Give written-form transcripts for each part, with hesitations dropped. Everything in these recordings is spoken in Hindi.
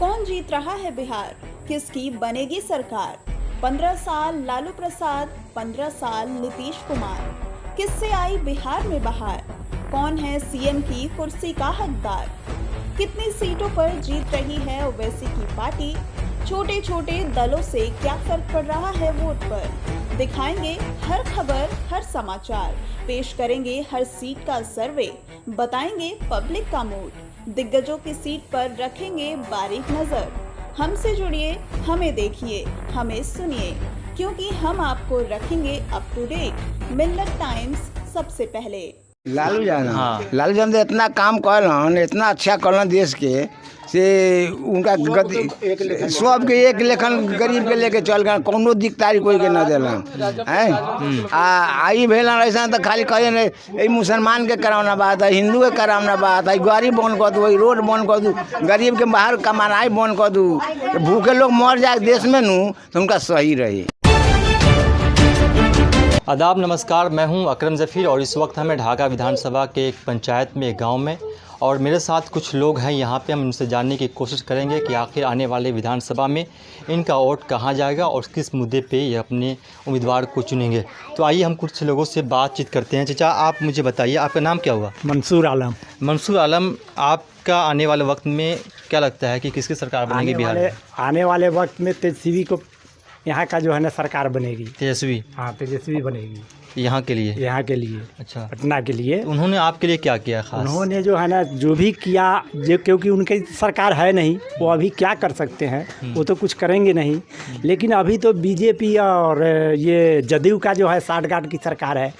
कौन जीत रहा है बिहार? किसकी बनेगी सरकार? 15 साल लालू प्रसाद, 15 साल नीतीश कुमार। किससे आई बिहार में बहार? कौन है सीएम की कुर्सी का हकदार? कितनी सीटों पर जीत रही है ओवैसी की पार्टी? छोटे छोटे दलों से क्या फर्क पड़ रहा है वोट पर? दिखाएंगे हर खबर, हर समाचार, पेश करेंगे हर सीट का सर्वे, बताएंगे पब्लिक का मूड, दिग्गजों की सीट पर रखेंगे बारीक नजर। हमसे जुड़िए, हमें देखिए, हमें सुनिए, क्योंकि हम आपको रखेंगे अप टू डेट। मिन्नत टाइम्स सबसे पहले। लालू जान इतना काम करलन, इतना अच्छा करलन देश के से उनका गति सबके एक लेखन गरीब के लेके चल गए, कोनो दिक्कतारी कोई के न दिलन है। आई भेलन ऐसा तो खाली कहे नहीं मुसलमान के करावना बात है, हिंदू के करावना बात है, गरीब बंद कर दू, रोड बंद कर दू, गरीब के बाहर कमानाई बंद कर दू, भूखे लोग मर जाए देश में नू तो उनका सही रहे। आदाब, नमस्कार, मैं हूं अकरम ज़फ़ीर और इस वक्त हमें ढाका विधानसभा के एक पंचायत में, एक गांव में, और मेरे साथ कुछ लोग हैं यहाँ पे। हम उनसे जानने की कोशिश करेंगे कि आखिर आने वाले विधानसभा में इनका वोट कहाँ जाएगा और किस मुद्दे पे ये अपने उम्मीदवार को चुनेंगे। तो आइए हम कुछ लोगों से बातचीत करते हैं। चाचा, आप मुझे बताइए, आपका नाम क्या हुआ? मंसूर आलम। मंसूर आलम, आपका आने वाले वक्त में क्या लगता है कि किसकी सरकार बनेगी बिहार में? आने वाले वक्त में तेजस्वी को यहाँ का जो है ना सरकार बनेगी। तेजस्वी? हाँ, तेजस्वी बनेगी यहाँ के लिए? यहाँ के लिए, अच्छा, पटना के लिए। तो उन्होंने आपके लिए क्या किया खास? उन्होंने जो है ना जो भी किया, जो क्योंकि उनकी सरकार है नहीं, वो अभी क्या कर सकते हैं, वो तो कुछ करेंगे नहीं। लेकिन अभी तो बीजेपी और ये जदयू का जो है साठगांठ की सरकार है।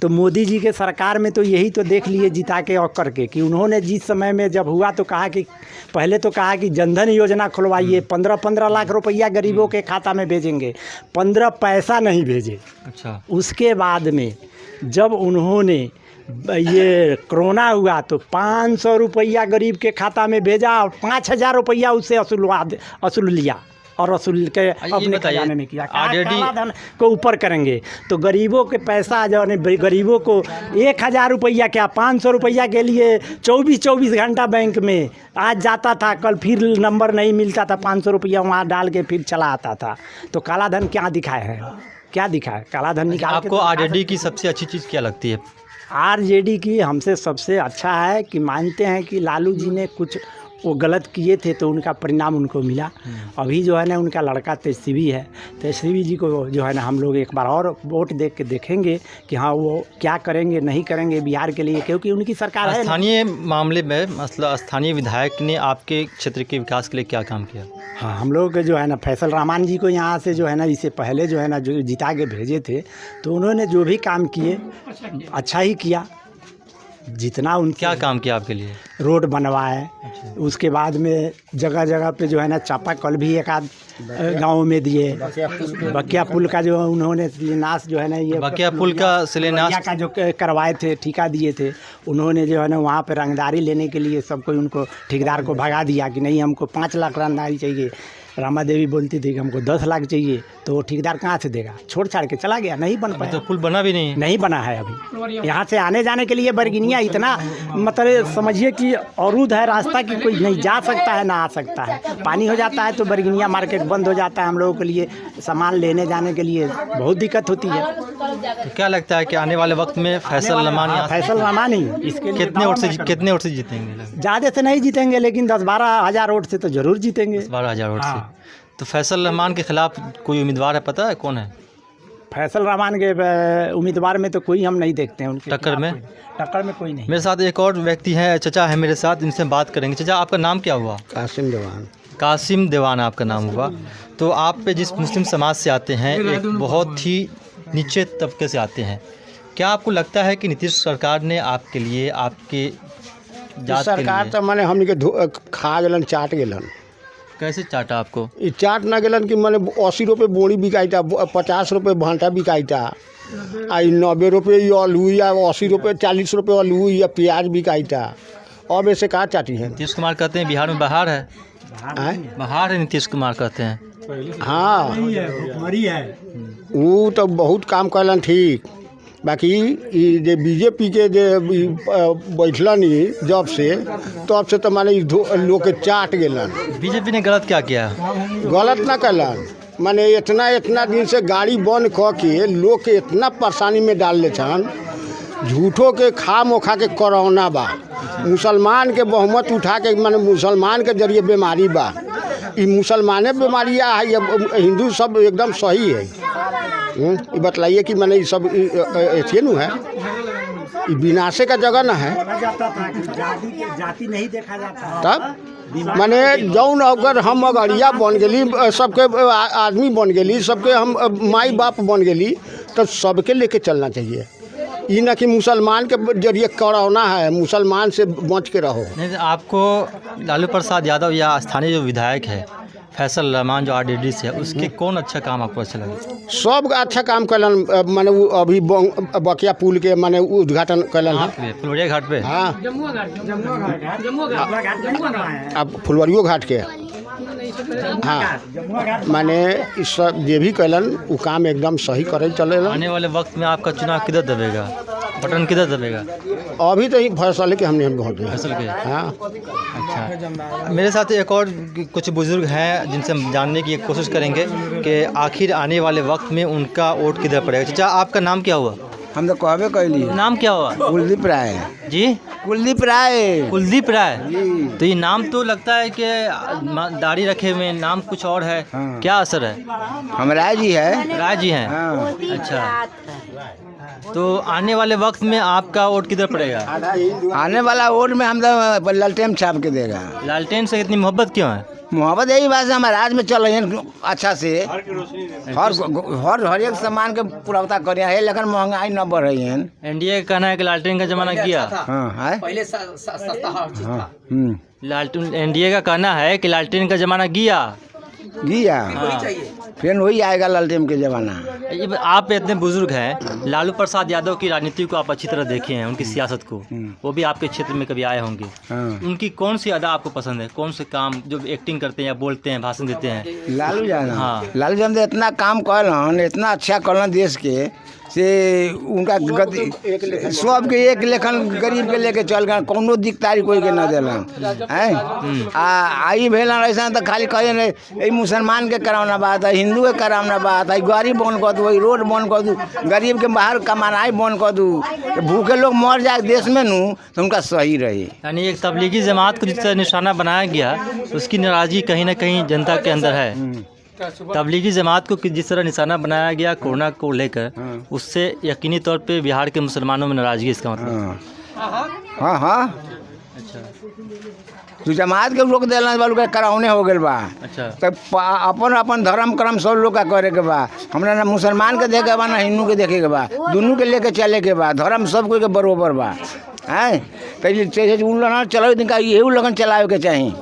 तो मोदी जी के सरकार में तो यही तो देख लिए जिता के और करके कि उन्होंने जिस समय में जब हुआ तो कहा कि पहले तो कहा कि जनधन योजना खुलवाइए, 15-15 लाख रुपया गरीबों के खाता में भेजेंगे, 15 पैसा नहीं भेजे। अच्छा। उसके बाद में जब उन्होंने ये कोरोना हुआ तो 500 रुपया गरीब के खाता में भेजा और 5000 रुपया उससे असूल लिया और रसूल के अपने खजाने में किया। काला धन को ऊपर करेंगे तो गरीबों के पैसा जो है गरीबों को 1000 रुपया क्या 500 रुपया के लिए 24 घंटा बैंक में आज जाता था, कल फिर नंबर नहीं मिलता था, 500 रुपया वहाँ डाल के फिर चला आता था। तो काला धन क्या दिखाए हैं, क्या दिखाए काला धन निकाल। आपको आरजेडी की सबसे अच्छी चीज़ क्या लगती है? आरजेडी की हमसे सबसे अच्छा है कि मानते हैं कि लालू जी ने कुछ वो गलत किए थे तो उनका परिणाम उनको मिला। अभी जो है ना उनका लड़का तेजस्वी है, तेजस्वी जी को जो है ना हम लोग एक बार और वोट देख के देखेंगे कि हाँ वो क्या करेंगे नहीं करेंगे बिहार के लिए, क्योंकि उनकी सरकार है। स्थानीय मामले में मतलब स्थानीय विधायक ने आपके क्षेत्र के विकास के लिए क्या काम किया? हाँ, हम लोग जो है ना फैसल रहमान जी को यहाँ से जो है ना इससे पहले जो है ना जो जिता के भेजे थे, तो उन्होंने जो भी काम किए अच्छा ही किया। जितना उन क्या काम किया आपके लिए? रोड बनवाए। अच्छा। उसके बाद में जगह जगह पे जो है ना चापाकल भी एक आध गाँव में दिए। बकिया पुल का जो उन्होंने शिलान्यास जो है ना ये बकिया पुल का शिलान्यास का जो करवाए थे, ठेका दिए थे, उन्होंने जो है ना वहाँ पे रंगदारी लेने के लिए सब कोई उनको ठेकेदार को भगा दिया कि नहीं हमको 5 लाख रंगदारी चाहिए। रामा देवी बोलती थी कि हमको 10 लाख चाहिए, तो वो ठेकेदार कहाँ से देगा, छोड़ छाड़ के चला गया, नहीं बन पाया। तो पुल बना भी नहीं बना है अभी। यहाँ से आने जाने के लिए बरगिनिया इतना मतलब समझिए कि अवरुद्ध है रास्ता कि कोई नहीं जा सकता है ना आ सकता है। पानी हो जाता है तो बरगिनिया मार्केट बंद हो जाता है, हम लोगों के लिए सामान लेने जाने के लिए बहुत दिक्कत होती है। तो क्या लगता है कि आने वाले वक्त में फैसल रहमान ही इसके कितने वोट से जीतेंगे? ज़्यादा से नहीं जीतेंगे लेकिन 10-12 हज़ार वोट से तो जरूर जीतेंगे। 12 हज़ार वोट से। तो फैसल रहमान के खिलाफ कोई उम्मीदवार है, पता है कौन है? फैसल रहमान के उम्मीदवार में तो कोई हम नहीं देखते हैं। उनके टक्कर में कोई नहीं। मेरे साथ एक और व्यक्ति है, चचा है मेरे साथ, इनसे बात करेंगे। चचा, आपका नाम क्या हुआ? कासिम देवान। कासिम देवान आपका नाम हुआ। तो आप पे जिस मुस्लिम समाज से आते हैं, एक बहुत ही नीचे तबके से आते हैं, क्या आपको लगता है कि नीतीश सरकार ने आपके लिए, आपके जात सरकार तो मैंने हमने खा गलन, चाट गलन। कैसे चाटा आपको? ये चाट ना गलन कि मैंने 80 रुपये बोरी बिकाई था, 50 रुपये भांटा बिकाई था, 90 रुपये आलू या 80 रुपये 40 रुपये आलू या प्याज बिकाई था। अब ऐसे कहाँ चाटी है? नीतीश कुमार कहते हैं बिहार में बहार है। बहार है नीतीश कुमार कहते हैं। हाँ, वो तो बहुत काम करलन ठीक, बाकी ई जे बीजेपी के जे बैठलन जब से तब से तो माने लोग के चाट गेलन। बीजेपी ने गलत क्या किया? गलत ना कलन, माने इतना दिन से गाड़ी बंद क के लोग के इतना परेशानी में डाल ले छन। झूठो के खा मोखा के कोरोना बा, मुसलमान के बहुमत उठा के माने मुसलमान के जरिए बीमारी बा। ये मुसलमाने बीमारियाँ है या हिंदू सब एकदम सही है? ये बतलाइए कि मैंने ये सब ऐसे न है, ये विनाशे का जगह न है। जाति नहीं देखा जाता तब माने जौन अगर हम अगड़िया बन गली, सबके आदमी बन गली, सबके हम माई बाप बन गली, तो सबके लेके चलना चाहिए। ये ना कि मुसलमान के जरिए कोरोना है, मुसलमान से बच के रहो। नहीं, आपको लालू प्रसाद यादव या स्थानीय जो विधायक है फैसल रहमान जो आरजेडी से है, उसके कौन अच्छा काम आपको अच्छा लगे? सब अच्छा काम कलन, माने वो अभी बकिया पुल के माने उद्घाटन कलन है फुलवरिया घाट पे। हाँ, अब फुलवरियो घाट के हाँ, माने इस सब जे भी कलन वो काम एकदम सही करे चले। आने वाले वक्त में आपका चुनाव किधर दबेगा, बटन किधर दबेगा? अभी तो ही फैसले के हमने वोट दिया। फैसल के? हाँ। अच्छा, मेरे साथ एक और कुछ बुजुर्ग हैं जिनसे हम जानने की कोशिश करेंगे कि आखिर आने वाले वक्त में उनका वोट किधर पड़ेगा। चाचा, आपका नाम क्या हुआ? हम तो कहबे कैली। नाम क्या हुआ? कुलदीप राय जी। कुलदीप राय। कुलदीप राय। तो ये नाम तो लगता है कि दाढ़ी रखे हुए, नाम कुछ और है। हाँ। क्या असर है? हम राय जी है। राय जी हैं। हाँ। अच्छा, तो आने वाले वक्त में आपका वोट किधर पड़ेगा? आने वाला वोट में हम तो लालटेन छाप के देगा। लालटेन से इतनी मोहब्बत क्यों है? मोहब्बत यही बात है, हमारे राज्य में चल रही है अच्छा से, हर एक सामान के पुरौता कर रहे हैं, लेकिन महंगाई न बढ़ रही है। एनडीए का कहना है कि लालटेन का जमाना गया। हाँ है पहले सस्ता हर चीज था। लालटेन, एनडीए का कहना है कि लालटेन का जमाना गया। हाँ। फिर वही आएगा लालटेन के जमाना। आप इतने बुजुर्ग हैं, लालू प्रसाद यादव की राजनीति को आप अच्छी तरह देखे हैं, उनकी सियासत को, वो भी आपके क्षेत्र में कभी आए होंगे। हाँ। उनकी कौन सी अदा आपको पसंद है? कौन से काम जो एक्टिंग करते हैं या बोलते हैं, भाषण देते हैं? लालू जान। हाँ। लालू जान तो इतना काम करलन, इतना अच्छा करलन देश के, से उनका गति सब के एक लेखन गरीब के लेके चल गए, कोनो दिक्कतारी कोई के न दिलन हैं। आई भेल ऐसा तो खाली कहे नहीं मुसलमान के करावना बात है, हिंदू के करावना बात है, गरीब बंद कर दू, रोड बंद कर दू, गरीब के बाहर कमानाई बंद कर दू, भूखे लोग मर जाए देश में नू तो उनका सही रहे। यानी एक तबलीगी जमात को जिस तरह निशाना बनाया गया, उसकी नाराज़गी कहीं ना कहीं जनता के अंदर है। तबलीगी जमात को जिस तरह निशाना बनाया गया कोरोना को लेकर, उससे यकीनी तौर पे बिहार के मुसलमानों में नाराज़गी, इसका मतलब। हाँ हाँ। अच्छा, तो जमात के लोग दिला वालों के करावने हो गए बा। अच्छा, तब अपन अपन धर्म कर्म सब लोग का करे के बा। हमरा ना मुसलमान के देखे बा ना हिंदू के देखे के बा, दोनों के लेके चले के बा। धर्म सब कोई के बरोबर बा हैं। पहले उन लोग चलावे दिन का यही लगन चलावे के चाहिए,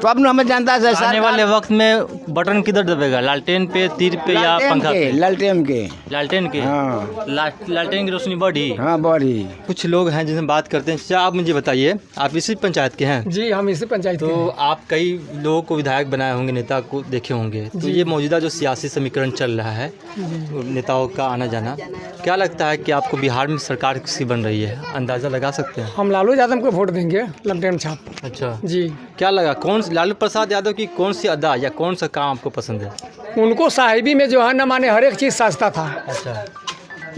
तो अब हमें जानता है। आने वाले वक्त में बटन किधर दबेगा? लालटेन पे, तीर पे या पंखा पे? लालटेन के। लालटेन के। हाँ। लालटेन की रोशनी बढ़ी। हाँ बढ़ी। कुछ लोग हैं जिनसे बात करते हैं। क्या आप मुझे बताइए, आप इसी पंचायत के हैं? जी, हम इसी पंचायत तो आप कई लोगों को विधायक बनाए होंगे, नेता को देखे होंगे, तो ये मौजूदा जो सियासी समीकरण चल रहा है, नेताओं का आना जाना, क्या लगता है कि आपको बिहार में सरकार किसकी बन रही है? अंदाज़ा लगा सकते हैं? हम लालू यादव को वोट देंगे, लालटेन छाप। अच्छा जी। क्या लगा, कौन लालू प्रसाद यादव की कौन सी अदा या कौन सा काम आपको पसंद है? उनको साहिबी में जो है न माने हर एक चीज़ सस्ता था। अच्छा,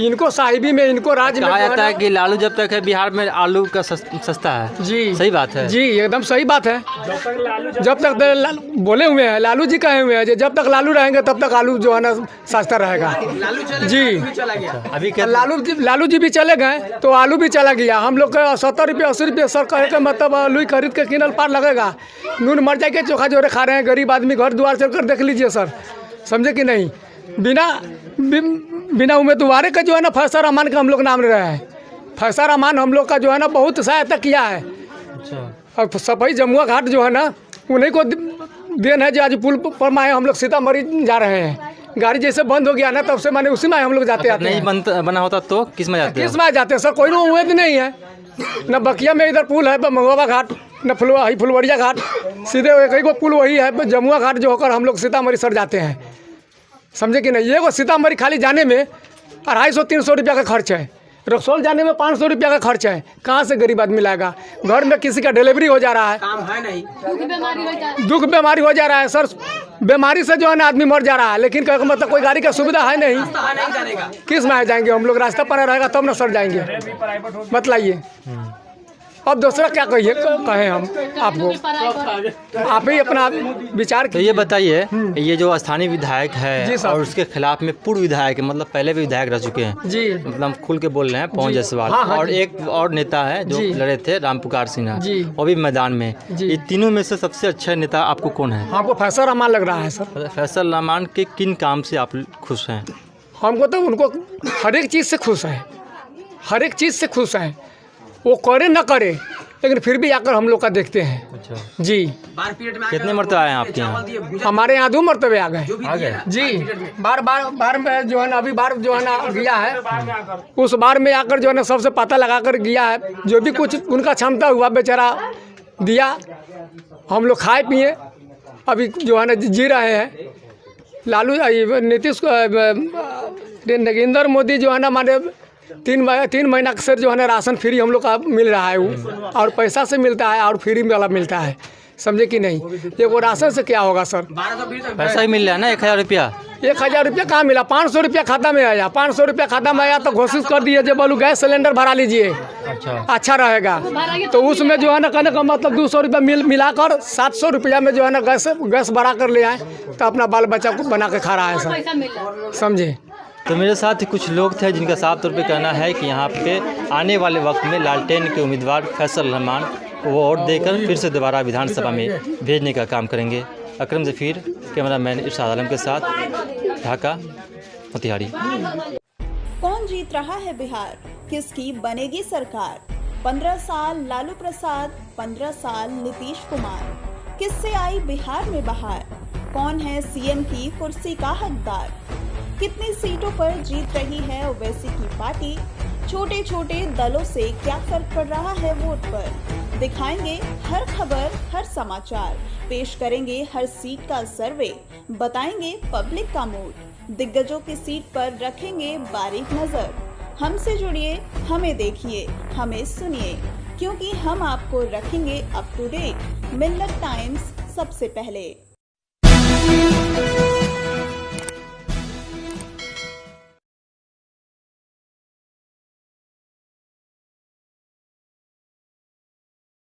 इनको साहिबी में, इनको राज्य में कहा जो जाता है ना- कि लालू जब तक है बिहार में आलू का सस्ता है। जी, सही बात है। जी, एकदम सही बात है। जब तक बोले हुए हैं, लालू जी कहे हुए हैं, जब तक लालू रहेंगे तब तक आलू जो है ना सस्ता रहेगा। जी, अभी क्या लालू जी भी चले गए तो आलू भी चला गया। हम लोग का 70 रुपये 80 रुपये सर कहे का मतलब आलू खरीद के किनल पार लगेगा। नून मिर्चाई के चोखा जोरे खा रहे हैं गरीब आदमी, घर द्वार चल कर देख लीजिए सर, समझे कि नहीं। बिना उम्मीदवार का जो है ना फैसल रहमान का हम लोग नाम ले रहे हैं। फैसल रहमान हम लोग का जो है ना बहुत सहायता किया है। अच्छा, और सफाई जमुआ घाट जो है ना उन्हीं को देन है जो आज पुल पर माए हम लोग सीतामढ़ी जा रहे हैं। गाड़ी जैसे बंद हो गया ना तब से माने उसी में हम लोग जाते आते नहीं हैं। बना होता तो किस में जाते? किस में जाते हैं सर? कोई उम्मीद नहीं है। न बकिया में इधर पुल है मंगवा घाट, न फुलवरिया घाट, सीधे एक ही पुल वही है जमुआ घाट जो होकर हम लोग सीतामढ़ी सर जाते हैं, समझे कि नहीं। ये वो सीतामढ़ी खाली जाने में 250-300 रुपया का खर्च है, रसोल जाने में 500 रुपया का खर्च है। कहाँ से गरीब आदमी लाएगा? घर में किसी का डिलीवरी हो जा रहा है, काम है नहीं, दुख बीमारी हो जा रहा है सर, बीमारी से जो है ना आदमी मर जा रहा है, लेकिन क्या मतलब कोई गाड़ी का सुविधा है नहीं, किस में जाएंगे हम लोग? रास्ता पर रहेगा तब ना सर जाएंगे, बतलाइए। अब दूसरा क्या कहिए कहें हम आपको, आप ही अपना विचार। तो ये बताइए, ये जो स्थानीय विधायक है और उसके खिलाफ में पूर्व विधायक है, मतलब पहले भी विधायक रह चुके हैं जी, मतलब खुल के बोल रहे हैं पवन जायसवाल, और एक और नेता है जो लड़े थे रामपुकार सिन्हा, वो भी मैदान में। ये तीनों में से सबसे अच्छा नेता आपको कौन है? हमको फैसल रहमान लग रहा है सर। फैसल रहमान के किन काम से आप खुश हैं? हमको तो उनको हर एक चीज़ से खुश है, हर एक चीज़ से खुश है, वो करे न करे लेकिन फिर भी आकर हम लोग का देखते हैं। अच्छा जी, कितने मरतबे आए हैं आपके यहाँ? हमारे यहाँ 2 मरतबे आ गए जी। बार में जो है ना, अभी बार जो है ना गया है, उस बार में आकर जो है ना सबसे पता लगा कर गया है, जो भी कुछ उनका क्षमता हुआ बेचारा दिया, हम लोग खाए पिए अभी जो है ना जी रहे हैं। लालू नीतीश नरेंद्र मोदी जो है ना हमारे 3 महीना से जो है ना राशन फ्री हम लोग का मिल रहा है, वो और पैसा से मिलता है और फ्री वाला मिलता है, समझे कि नहीं? ये वो राशन से क्या होगा सर? पैसा ही मिल रहा है ना, 1000 रुपया। 1000 रुपया कहाँ मिला? 500 रुपया खाता में आया, 500 रुपया खाता में आया तो घोषित कर दिए जो बोलूँ गैस सिलेंडर भरा लीजिए, अच्छा रहेगा। तो उसमें जो है ना कहने का मतलब 200 रुपया मिलाकर 700 रुपया में जो है ना गैस भरा कर ले आए, तो अपना बाल बच्चा को बना के खा रहा है सर, समझे? तो मेरे साथ ही कुछ लोग थे जिनका साफ तौर पे कहना है कि यहाँ पे आने वाले वक्त में लालटेन के उम्मीदवार फैसल रहमान को वोट देकर फिर से दोबारा विधानसभा में भेजने का काम करेंगे। अकरम जफीर, कैमरामैन इरशाद आलम के साथ, ढाका, मोतिहारी। कौन जीत रहा है बिहार? किसकी बनेगी सरकार? 15 साल लालू प्रसाद, 15 साल नीतीश कुमार, किससे आई बिहार में बहार? कौन है सीएम की कुर्सी का हकदार? कितनी सीटों पर जीत रही है ओवैसी की पार्टी? छोटे छोटे दलों से क्या फर्क पड़ रहा है वोट पर? दिखाएंगे हर खबर, हर समाचार, पेश करेंगे हर सीट का सर्वे, बताएंगे पब्लिक का मूड, दिग्गजों की सीट पर रखेंगे बारीक नजर। हमसे जुड़िए, हमें देखिए, हमें सुनिए, क्योंकि हम आपको रखेंगे up to date. Millat times, सबसे पहले।